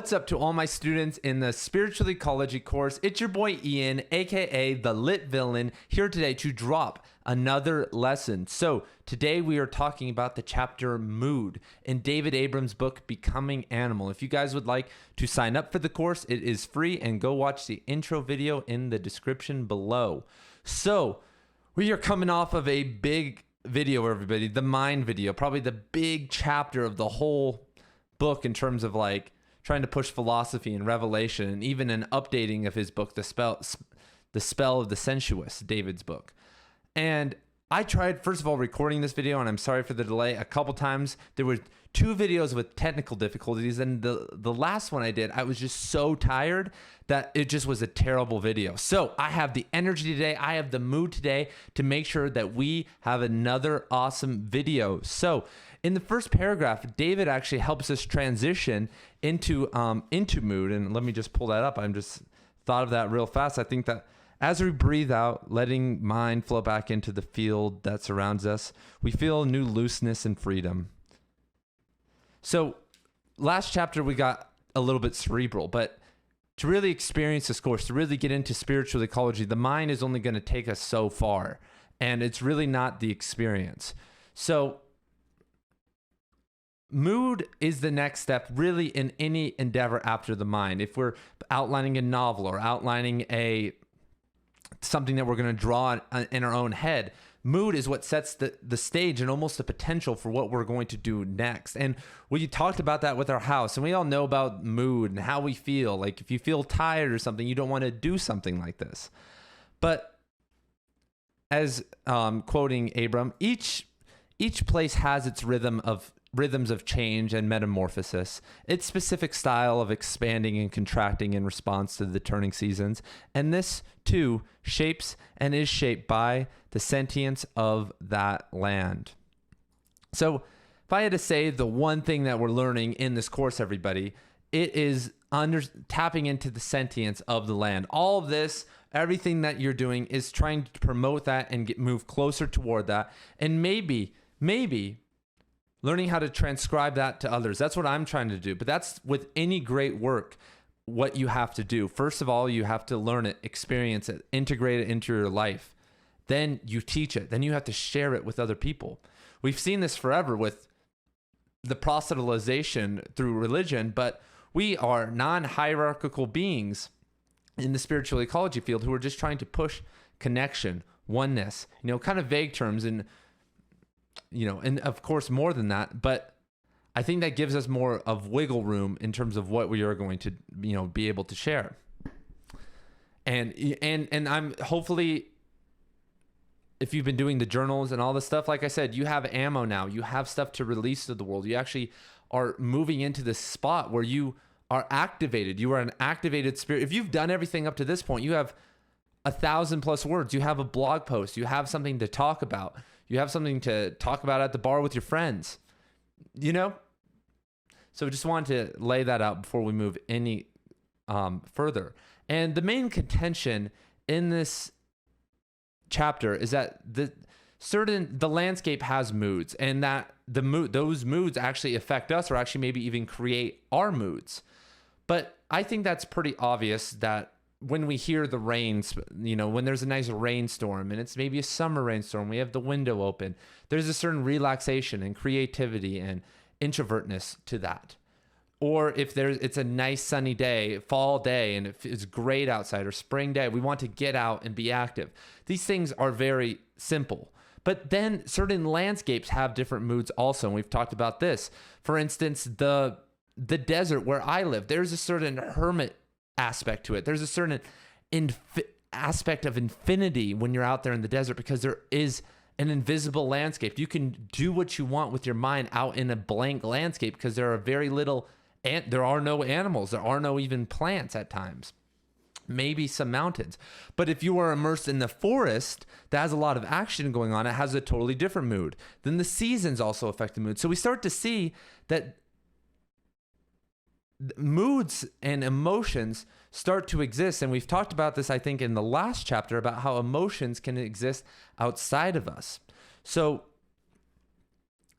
What's up to all my students in the Spiritual Ecology Course? It's your boy Ian, aka the Lit Villain, here today to drop another lesson. So today we are talking about the chapter Mood in David Abram's book, Becoming Animal. If you guys would like to sign up for the course, it is free, and go watch the intro video in the description below. So we are coming off of a big video, everybody, the mind video, probably the big chapter of the whole book in terms of like trying to push philosophy and revelation, and even an updating of his book, The Spell of the Sensuous, David's book. And I tried, first of all, recording this video, and I'm sorry for the delay, a couple times. There were 2 videos with technical difficulties, and the last one I did, I was just so tired that it just was a terrible video. So I have the energy today, I have the mood today to make sure that we have another awesome video. So in the first paragraph, David actually helps us transition into mood. And let me just pull that up. I'm just thought of that real fast. I think that as we breathe out, letting mind flow back into the field that surrounds us, we feel new looseness and freedom. So last chapter, we got a little bit cerebral, but to really experience this course, to really get into spiritual ecology, the mind is only going to take us so far, and it's really not the experience. So mood is the next step really in any endeavor after the mind. If we're outlining a novel or outlining something that we're going to draw in our own head, mood is what sets the stage and almost the potential for what we're going to do next. And we talked about that with our house, and we all know about mood and how we feel. Like if you feel tired or something, you don't want to do something like this. But as quoting Abram, each place has its rhythms of change and metamorphosis, its specific style of expanding and contracting in response to the turning seasons, and this too shapes and is shaped by the sentience of that land. So if I had to say the one thing that we're learning in this course, everybody, it is tapping into the sentience of the land. All of this, everything that you're doing is trying to promote that and move closer toward that, and maybe learning how to transcribe that to others. That's what I'm trying to do. But that's with any great work, what you have to do. First of all, you have to learn it, experience it, integrate it into your life. Then you teach it. Then you have to share it with other people. We've seen this forever with the proselytization through religion, but we are non-hierarchical beings in the spiritual ecology field who are just trying to push connection, oneness, kind of vague terms, and of course more than that, but I think that gives us more of wiggle room in terms of what we are going to, be able to share. And I'm hopefully, if you've been doing the journals and all this stuff, like I said, you have ammo now, you have stuff to release to the world. You actually are moving into this spot where you are activated. You are an activated spirit. If you've done everything up to this point, you have 1,000+ words. You have a blog post. You have something to talk about. You have something to talk about at the bar with your friends, So just wanted to lay that out before we move any further. And the main contention in this chapter is that the landscape has moods, and that those moods actually affect us, or actually maybe even create our moods. But I think that's pretty obvious that when we hear the rains, when there's a nice rainstorm and it's maybe a summer rainstorm, we have the window open, there's a certain relaxation and creativity and introvertness to that. Or if it's a nice sunny day, fall day, and it's great outside, or spring day, we want to get out and be active. These things are very simple. But then certain landscapes have different moods also, and we've talked about this. For instance, the desert where I live, there's a certain hermit aspect to it. There's a certain aspect of infinity when you're out there in the desert, because there is an invisible landscape. You can do what you want with your mind out in a blank landscape, because there are very little, and there are no animals. There are no even plants at times. Maybe some mountains. But if you are immersed in the forest that has a lot of action going on, it has a totally different mood. Then the seasons also affect the mood. So we start to see that moods and emotions start to exist. And we've talked about this, I think, in the last chapter, about how emotions can exist outside of us. So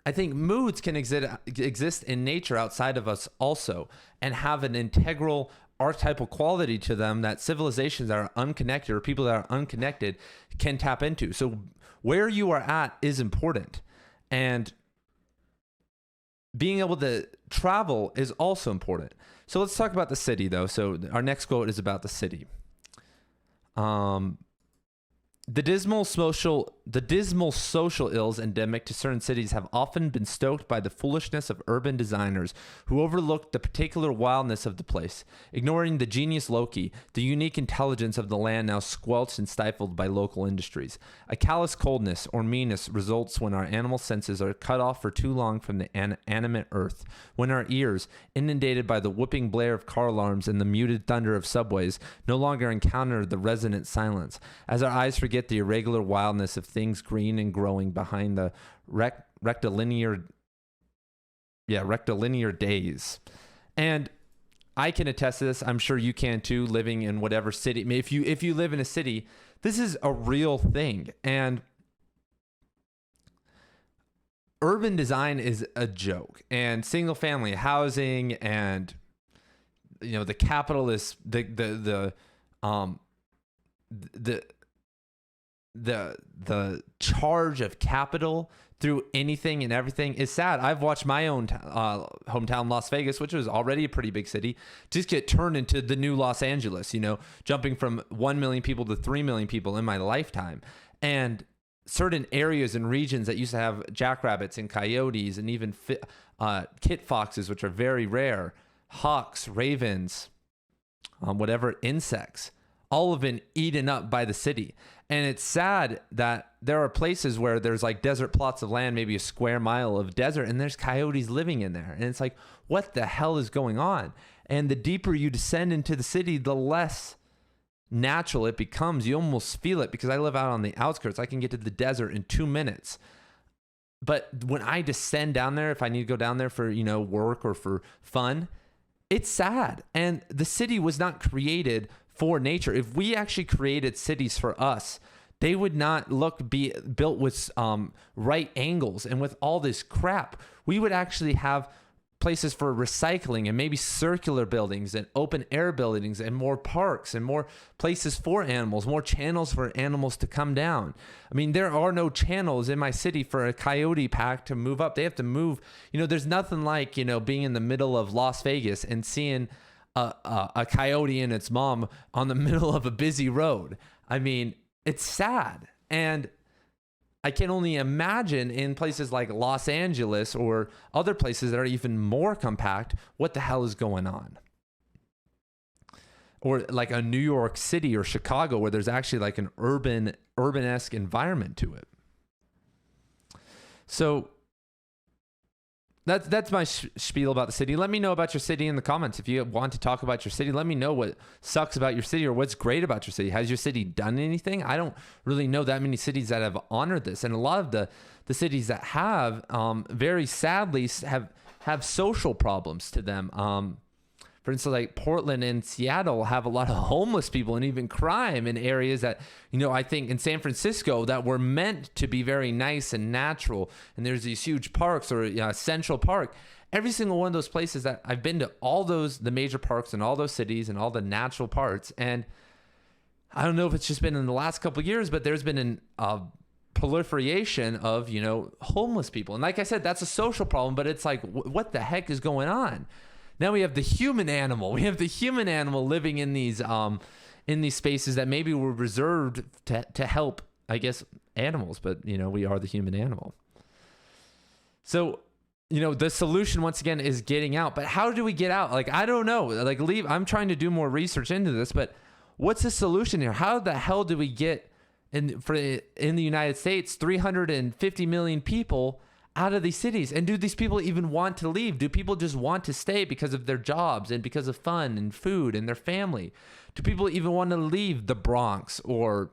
I think moods can exist in nature outside of us also, and have an integral archetypal quality to them that civilizations that are unconnected or people that are unconnected can tap into. So where you are at is important, and being able to travel is also important. So let's talk about the city, though. So our next quote is about the city. The dismal social ills endemic to certain cities have often been stoked by the foolishness of urban designers who overlooked the particular wildness of the place, ignoring the genius loci, the unique intelligence of the land now squelched and stifled by local industries. A callous coldness or meanness results when our animal senses are cut off for too long from the animate earth, when our ears, inundated by the whooping blare of car alarms and the muted thunder of subways, no longer encounter the resonant silence, as our eyes forget the irregular wildness of things green and growing behind the rectilinear days. And I can attest to this. I'm sure you can too, living in whatever city. I mean, if you live in a city, this is a real thing. And urban design is a joke. And single family housing and the capitalist the charge of capital through anything and everything is sad. I've watched my own hometown, Las Vegas, which was already a pretty big city, just get turned into the new Los Angeles, jumping from 1 million people to 3 million people in my lifetime. And certain areas and regions that used to have jackrabbits and coyotes and even kit foxes, which are very rare, hawks, ravens, whatever insects, all have been eaten up by the city. And it's sad that there are places where there's like desert plots of land, maybe a square mile of desert, and there's coyotes living in there. And it's like, what the hell is going on? And the deeper you descend into the city, the less natural it becomes. You almost feel it, because I live out on the outskirts. I can get to the desert in 2 minutes. But when I descend down there, if I need to go down there for, work or for fun, it's sad. And the city was not created for nature. If we actually created cities for us, they would not be built with right angles and with all this crap. We would actually have places for recycling and maybe circular buildings and open air buildings and more parks and more places for animals, more channels for animals to come down. I mean, there are no channels in my city for a coyote pack to move up. They have to move. There's nothing like, being in the middle of Las Vegas and seeing a coyote and its mom on the middle of a busy road. I mean, it's sad. And I can only imagine in places like Los Angeles or other places that are even more compact, what the hell is going on. Or like a New York City or Chicago, where there's actually like an urban-esque environment to it. So that's my spiel about the city. Let me know about your city in the comments. If you want to talk about your city, let me know what sucks about your city or what's great about your city. Has your city done anything? I don't really know that many cities that have honored this. And a lot of the cities that have, very sadly, have social problems to them. For instance, like Portland and Seattle have a lot of homeless people and even crime in areas that, I think in San Francisco that were meant to be very nice and natural. And there's these huge parks or Central Park. Every single one of those places that I've been to, the major parks in all those cities and all the natural parts. And I don't know if it's just been in the last couple of years, but there's been a proliferation of, homeless people. And like I said, that's a social problem, but it's like, what the heck is going on? Now we have the human animal. We have the human animal living in these spaces that maybe were reserved to help, I guess, animals. But, we are the human animal. So, the solution, once again, is getting out. But how do we get out? Like, I don't know. Like, I'm trying to do more research into this. But what's the solution here? How the hell do we get, in the United States, 350 million people out of these cities? And do these people even want to leave? Do people just want to stay because of their jobs and because of fun and food and their family? Do people even want to leave the Bronx or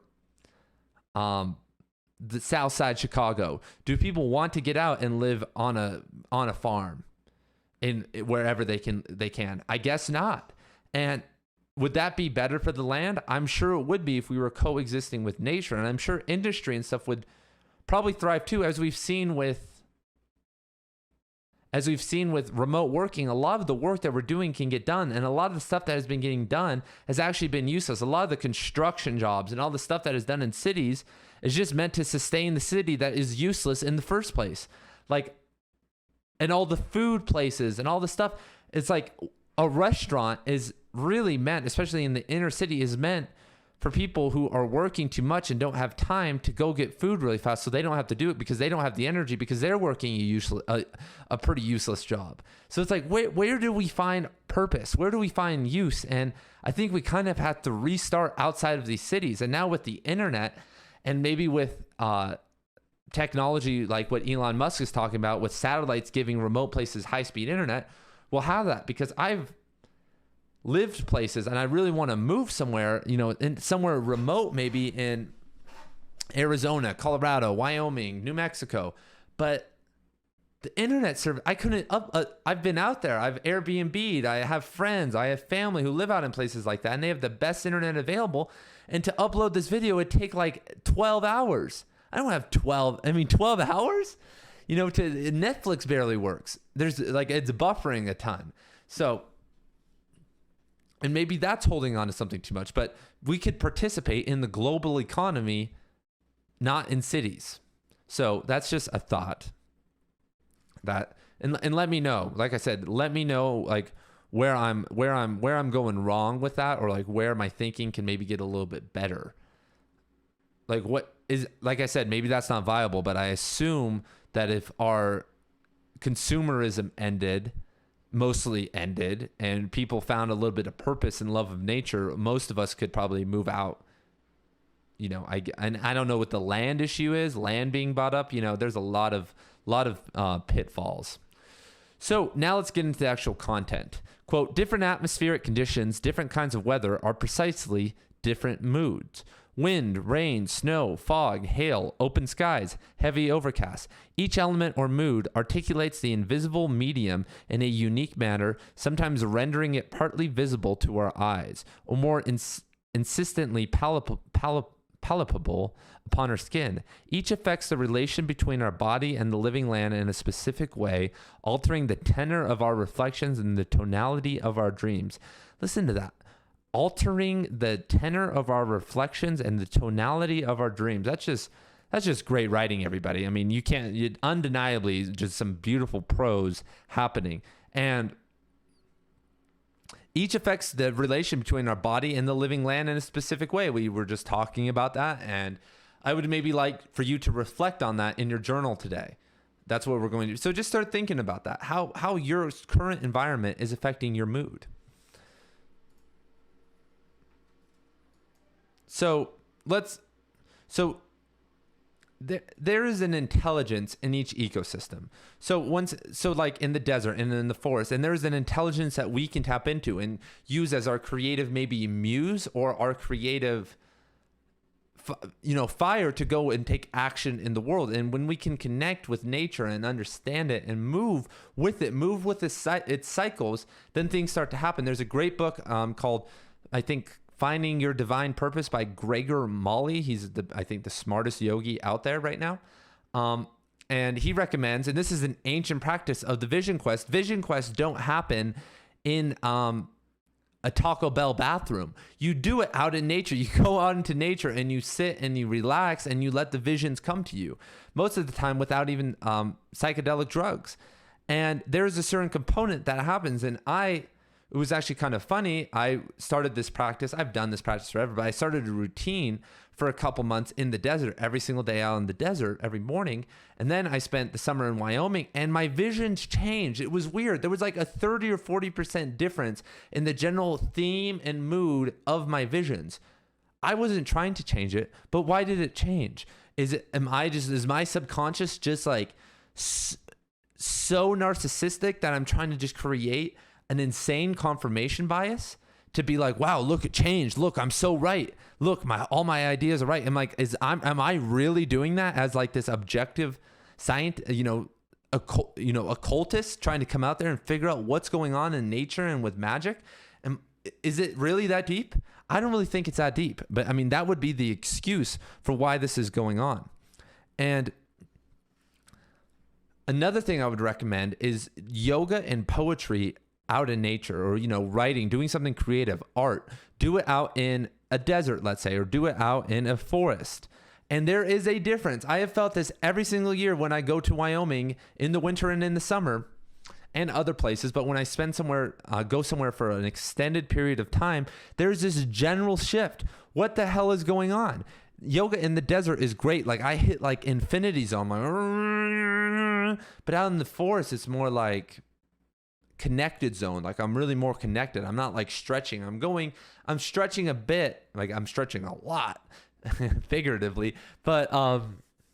the South Side Chicago? Do people want to get out and live on a farm in wherever they can? I guess not. And would that be better for the land? I'm sure it would be if we were coexisting with nature. And I'm sure industry and stuff would probably thrive too, as we've seen with as we've seen with remote working, a lot of the work that we're doing can get done. And a lot of the stuff that has been getting done has actually been useless. A lot of the construction jobs and all the stuff that is done in cities is just meant to sustain the city that is useless in the first place. Like, and all the food places and all the stuff, it's like a restaurant is really meant, especially in the inner city, is meant for people who are working too much and don't have time to go get food really fast, so they don't have to do it because they don't have the energy because they're working a pretty useless job. So it's like, where do we find purpose? Where do we find use? And I think we kind of have to restart outside of these cities. And now with the internet and maybe with technology like what Elon Musk is talking about with satellites giving remote places high-speed internet, we'll have that, because I've lived places and I really want to move somewhere, somewhere remote, maybe in Arizona, Colorado, Wyoming, New Mexico. But the internet service, I couldn't I've been out there. I've Airbnb'd. I have friends. I have family who live out in places like that, and they have the best internet available. And to upload this video would take like 12 hours. I don't have 12 hours? Netflix barely works. There's it's buffering a ton. So, and maybe that's holding on to something too much, but we could participate in the global economy, not in cities. So that's just a thought. And let me know. Like I said, let me know like where I'm going wrong with that, or like where my thinking can maybe get a little bit better. Like I said, maybe that's not viable, but I assume that if our consumerism mostly ended and people found a little bit of purpose and love of nature, most of us could probably move out. I don't know what the land issue is, land being bought up, there's a lot of pitfalls. So now let's get into the actual content. Quote, different atmospheric conditions, different kinds of weather are precisely different moods. Wind, rain, snow, fog, hail, open skies, heavy overcast. Each element or mood articulates the invisible medium in a unique manner, sometimes rendering it partly visible to our eyes, or more insistently palpable upon our skin. Each affects the relation between our body and the living land in a specific way, altering the tenor of our reflections and the tonality of our dreams. Listen to that. Altering the tenor of our reflections and the tonality of our dreams. That's just great writing, everybody. I mean, you undeniably just some beautiful prose happening. And each affects the relation between our body and the living land in a specific way. We were just talking about that, and I would maybe like for you to reflect on that in your journal today. That's what we're going to do. So just start thinking about that, how your current environment is affecting your mood. So there is an intelligence in each ecosystem. So like in the desert and in the forest, and there's an intelligence that we can tap into and use as our creative maybe muse or our creative fire to go and take action in the world. And when we can connect with nature and understand it and move with its cycles, then things start to happen. There's a great book called, I think, Finding Your Divine Purpose by Gregor Mali. He's I think the smartest yogi out there right now. And he recommends, and this is an ancient practice of the vision quest. Vision quests don't happen in a Taco Bell bathroom. You do it out in nature. You go out into nature and you sit and you relax and you let the visions come to you. Most of the time without even psychedelic drugs. And there's a certain component that happens. And it was actually kind of funny. I started this practice. I've done this practice forever, but I started a routine for a couple months in the desert, every single day out in the desert, every morning. And then I spent the summer in Wyoming, and my visions changed. It was weird. There was like a 30 or 40% difference in the general theme and mood of my visions. I wasn't trying to change it, but why did it change? Is my subconscious just like so narcissistic that I'm trying to just create an insane confirmation bias to be like, wow, look, it changed. Look, I'm so right. Look, all my ideas are right. I'm like, am I really doing that as like this objective scientist, occultist trying to come out there and figure out what's going on in nature and with magic? And is it really that deep? I don't really think it's that deep, but I mean, that would be the excuse for why this is going on. And Another thing I would recommend is yoga and poetry out in nature, or, writing, doing something creative, art. Do it out in a desert, let's say, or do it out in a forest. And there is a difference. I have felt this every single year when I go to Wyoming in the winter and in the summer and other places. But when I go somewhere for an extended period of time, there's this general shift. What the hell is going on? Yoga in the desert is great. Like I hit like infinity zone, but out in the forest, it's more like connected zone. Like I'm really more connected. I'm not like stretching. I'm stretching a bit. Like I'm stretching a lot figuratively, but,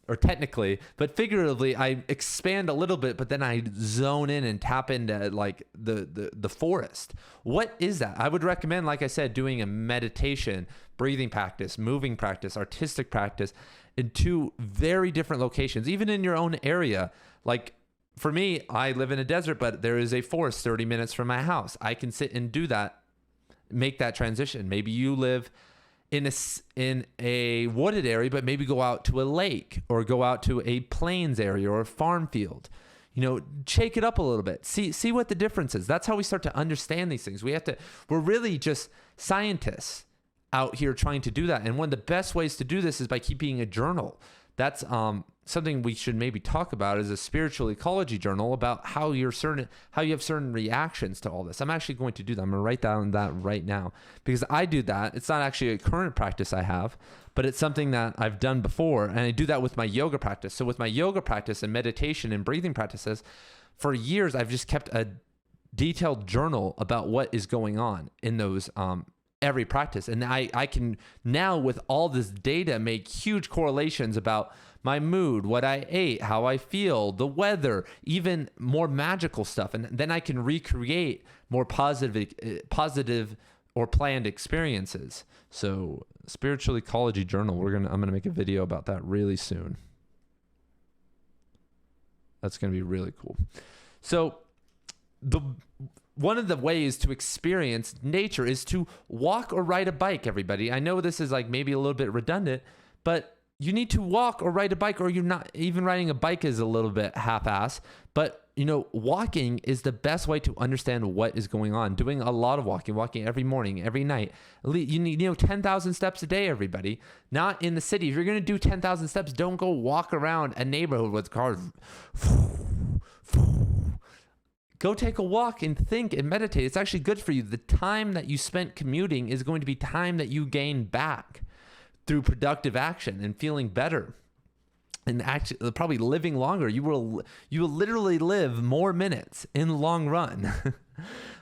or technically, but figuratively, I expand a little bit, but then I zone in and tap into like the forest. What is that? I would recommend, like I said, doing a meditation, breathing practice, moving practice, artistic practice in two very different locations, even in your own area. Like for me, I live in a desert, but there is a forest 30 minutes from my house. I can sit and do that, make that transition. Maybe you live in a wooded area, but maybe go out to a lake or go out to a plains area or a farm field. Shake it up a little bit. See what the difference is. That's how we start to understand these things. We're really just scientists out here trying to do that. And one of the best ways to do this is by keeping a journal. That's something we should maybe talk about, is a spiritual ecology journal about how you have certain reactions to all this. I'm actually going to do that. I'm going to write down that right now because I do that. It's not actually a current practice I have, but it's something that I've done before. And I do that with my yoga practice. So with my yoga practice and meditation and breathing practices, for years, I've just kept a detailed journal about what is going on in those every practice. And I can now, with all this data, make huge correlations about my mood, what I ate, how I feel, the weather, even more magical stuff. And then I can recreate more positive or planned experiences. So Spiritual Ecology Journal, I'm going to make a video about that really soon. That's going to be really cool. So one of the ways to experience nature is to walk or ride a bike, everybody. I know this is like maybe a little bit redundant, but you need to walk or ride a bike, or you're not even riding a bike is a little bit half-ass. But, walking is the best way to understand what is going on. Doing a lot of walking every morning, every night. You need, 10,000 steps a day, everybody. Not in the city. If you're going to do 10,000 steps, don't go walk around a neighborhood with cars. Go take a walk and think and meditate. It's actually good for you. The time that you spent commuting is going to be time that you gain back through productive action and feeling better, and actually probably living longer. You will literally live more minutes in the long run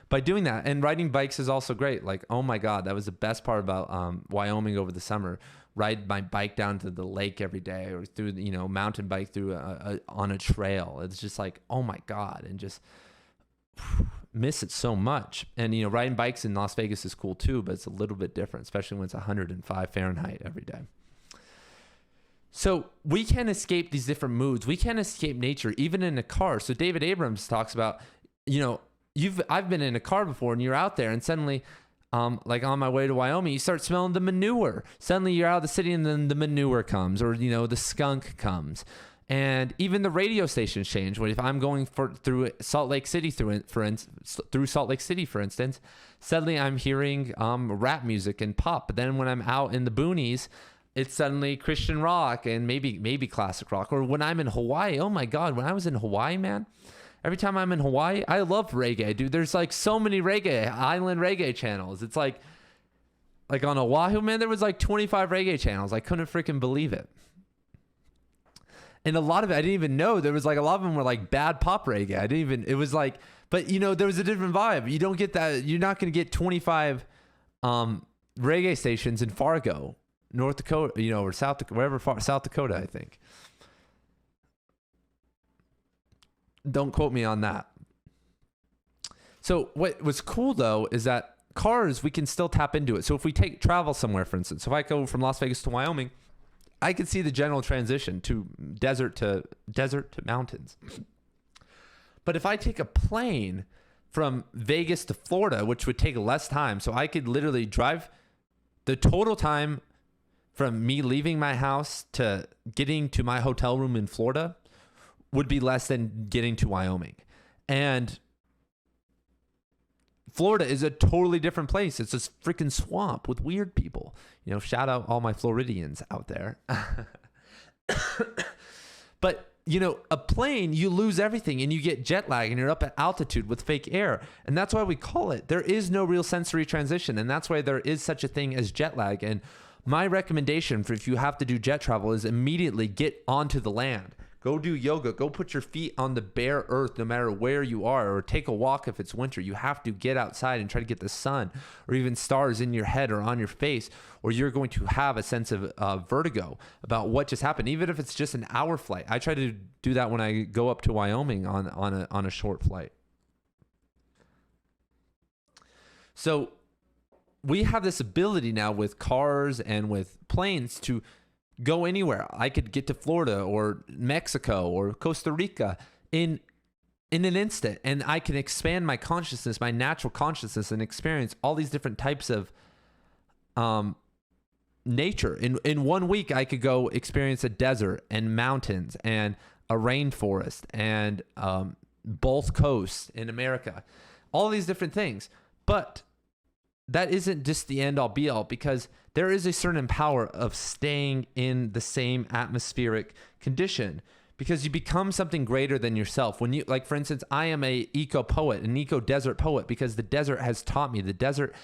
by doing that. And riding bikes is also great. Like, oh my God, that was the best part about Wyoming over the summer. Ride my bike down to the lake every day, or through mountain bike through on a trail. It's just like, oh my God, and just miss it so much. And riding bikes in Las Vegas is cool too, but it's a little bit different, especially when it's 105 Fahrenheit every day. So we can escape these different moods. We can escape nature even in a car. So David Abrams talks about, I've been in a car before, and you're out there and suddenly like on my way to Wyoming, you start smelling the manure. Suddenly you're out of the city and then the manure comes, or the skunk comes. And even the radio stations change. If I'm going through Salt Lake City, through Salt Lake City, for instance, suddenly I'm hearing rap music and pop. But then when I'm out in the boonies, it's suddenly Christian rock and maybe classic rock. Or when I'm in Hawaii, oh my God, when I was in Hawaii, man, every time I'm in Hawaii, I love reggae, dude. There's like so many island reggae channels. It's like on Oahu, man, there was like 25 reggae channels. I couldn't freaking believe it. And a lot of it, I didn't even know. There was like a lot of them were like bad pop reggae. It was like, but there was a different vibe. You don't get that. You're not going to get 25 reggae stations in Fargo, North Dakota, or South Dakota, South Dakota, I think. Don't quote me on that. So what was cool though is that cars, we can still tap into it. So if we travel somewhere, for instance, if I go from Las Vegas to Wyoming, I could see the general transition to desert to mountains. But if I take a plane from Vegas to Florida, which would take less time, so I could literally drive the total time from me leaving my house to getting to my hotel room in Florida would be less than getting to Wyoming. And Florida is a totally different place. It's this freaking swamp with weird people. Shout out all my Floridians out there. But, a plane, you lose everything and you get jet lag and you're up at altitude with fake air. And that's why we call it. There is no real sensory transition. And that's why there is such a thing as jet lag. And my recommendation for if you have to do jet travel is immediately get onto the land. Go do yoga. Go put your feet on the bare earth no matter where you are, or take a walk if it's winter. You have to get outside and try to get the sun or even stars in your head or on your face, or you're going to have a sense of vertigo about what just happened, even if it's just an hour flight. I try to do that when I go up to Wyoming on a short flight. So we have this ability now with cars and with planes to go anywhere. I could get to Florida or Mexico or Costa Rica in an instant, and I can expand my consciousness, my natural consciousness, and experience all these different types of nature. In 1 week, I could go experience a desert and mountains and a rainforest and both coasts in America, all these different things. But that isn't just the end all be all, because there is a certain power of staying in the same atmospheric condition, because you become something greater than yourself. When you, like, for instance, I am an eco poet, an eco desert poet, because the desert has taught me. The desert,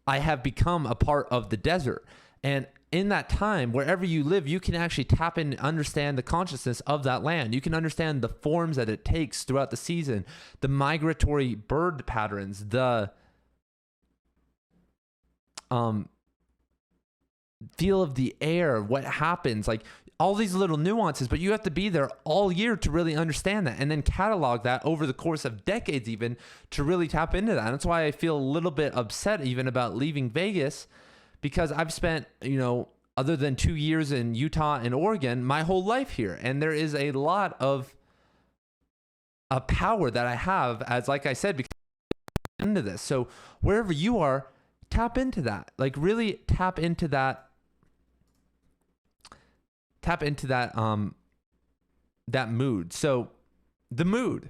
I have become a part of the desert. And in that time, wherever you live, you can actually tap in and understand the consciousness of that land. You can understand the forms that it takes throughout the season, the migratory bird patterns, the feel of the air, what happens, like all these little nuances, but you have to be there all year to really understand that, and then catalog that over the course of decades even to really tap into that. And that's why I feel a little bit upset even about leaving Vegas, because I've spent, other than 2 years in Utah and Oregon, my whole life here. And there is a lot of a power that I have, as like I said, because into this. So wherever you are, tap into that. Like really tap into that that mood. So the mood.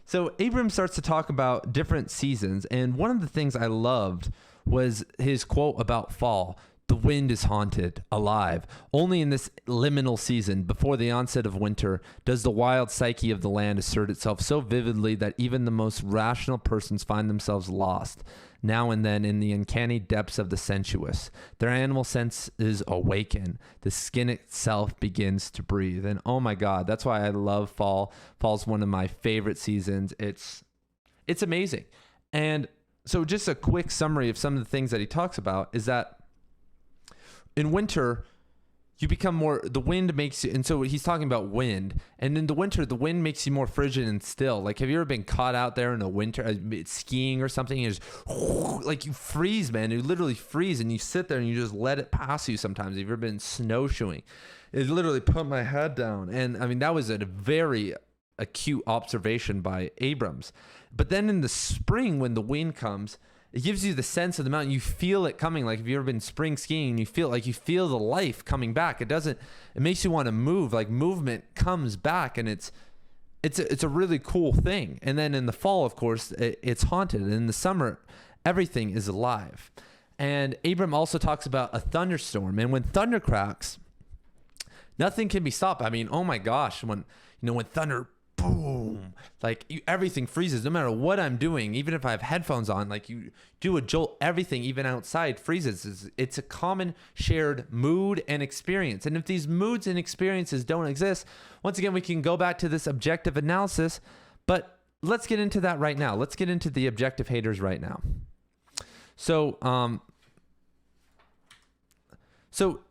So Abram starts to talk about different seasons, and one of the things I loved was his quote about fall. The wind is haunted, alive. Only in this liminal season, before the onset of winter, does the wild psyche of the land assert itself so vividly that even the most rational persons find themselves lost, now and then, in the uncanny depths of the sensuous. Their animal senses awaken. The skin itself begins to breathe. And oh my God, that's why I love fall. Fall's one of my favorite seasons. It's amazing. And so just a quick summary of some of the things that he talks about is that in winter, you become more, the wind makes you, and so he's talking about wind, and in the winter, the wind makes you more frigid and still. Like, have you ever been caught out there in the winter, skiing or something, and just, like, you freeze, man. You literally freeze, and you sit there and you just let it pass you sometimes. Have you ever been snowshoeing? It literally put my head down. And I mean, that was a very acute observation by Abrams. But then in the spring, when the wind comes, it gives you the sense of the mountain. You feel it coming. Like if you've ever been spring skiing, and you feel the life coming back. It makes you want to move. Like movement comes back, and it's a really cool thing. And then in the fall, of course, it's haunted. And in the summer, everything is alive. And Abram also talks about a thunderstorm. And when thunder cracks, nothing can be stopped. I mean, oh my gosh, when thunder, boom, like everything freezes. No matter what I'm doing, even if I have headphones on, like you do a jolt, everything, even outside, freezes. It's a common shared mood and experience. And if these moods and experiences don't exist, once again, we can go back to this objective analysis. But let's get into that right now. Let's get into the objective haters right now. So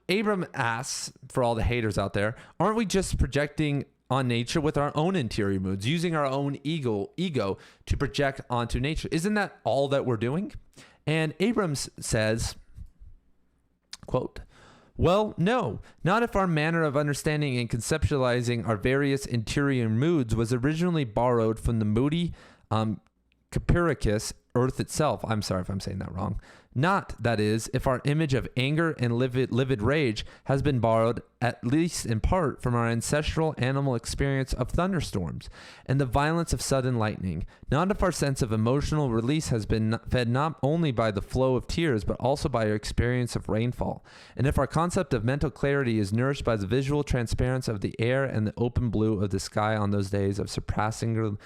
Abram asks, for all the haters out there, aren't we just projecting on nature with our own interior moods, using our own ego to project onto nature? Isn't that all that we're doing? And Abrams says, quote, well, no, not if our manner of understanding and conceptualizing our various interior moods was originally borrowed from the moody Copernicus earth itself. I'm sorry if I'm saying that wrong. Not, that is, if our image of anger and livid rage has been borrowed, at least in part, from our ancestral animal experience of thunderstorms and the violence of sudden lightning. Not if our sense of emotional release has been fed not only by the flow of tears, but also by our experience of rainfall. And if our concept of mental clarity is nourished by the visual transparency of the air and the open blue of the sky on those days of surpassingly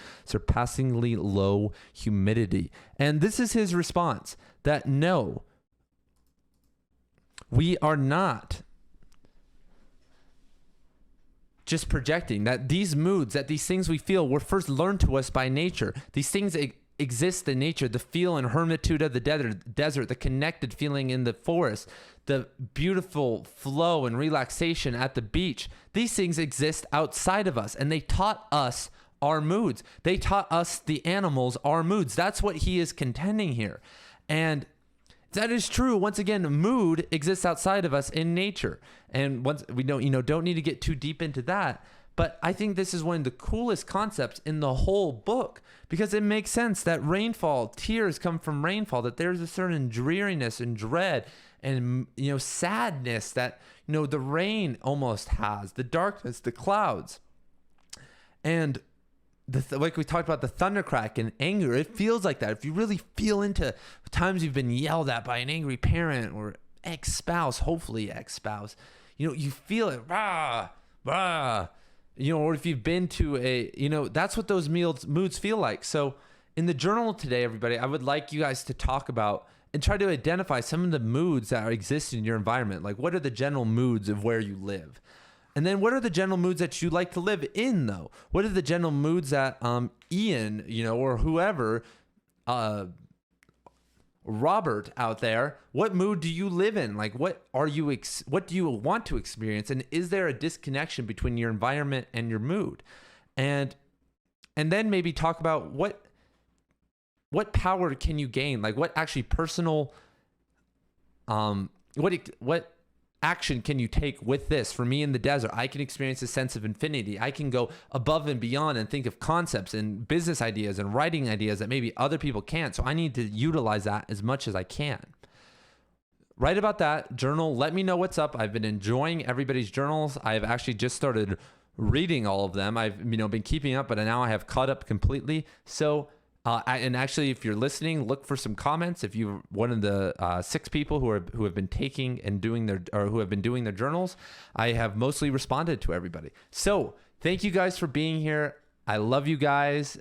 low humidity. And this is his response, that no, we are not just projecting, that these moods, that these things we feel were first learned to us by nature. These things exist in nature, the feel and hermitude of the desert, the connected feeling in the forest, the beautiful flow and relaxation at the beach. These things exist outside of us, and they taught us our moods. They taught us, the animals, our moods. That's what he is contending here. And that is true. Once again, mood exists outside of us in nature. And once we don't need to get too deep into that. But I think this is one of the coolest concepts in the whole book, because it makes sense that rainfall, tears come from rainfall, that there's a certain dreariness and dread and, sadness that, the rain almost has, the darkness, the clouds. And like we talked about, the thundercrack and anger, it feels like that. If you really feel into times you've been yelled at by an angry parent or ex-spouse, hopefully ex-spouse, you feel it, rah, rah, or if you've been to that's what those moods feel like. So in the journal today, everybody, I would like you guys to talk about and try to identify some of the moods that exist in your environment. Like, what are the general moods of where you live? And then what are the general moods that you like to live in, though? What are the general moods that Ian, or whoever, Robert out there, what mood do you live in? Like, what do you want to experience? And is there a disconnection between your environment and your mood? And then maybe talk about what power can you gain? Like, what actually personal, what action can you take with this? For me in the desert, I can experience a sense of infinity. I can go above and beyond and think of concepts and business ideas and writing ideas that maybe other people can't. So I need to utilize that as much as I can. Write about that, journal. Let me know what's up. I've been enjoying everybody's journals. I've actually just started reading all of them. I've been keeping up, but now I have caught up completely. So and actually, if you're listening, look for some comments. If you're one of the 6 people who have been taking and doing who have been doing their journals, I have mostly responded to everybody. So thank you guys for being here. I love you guys,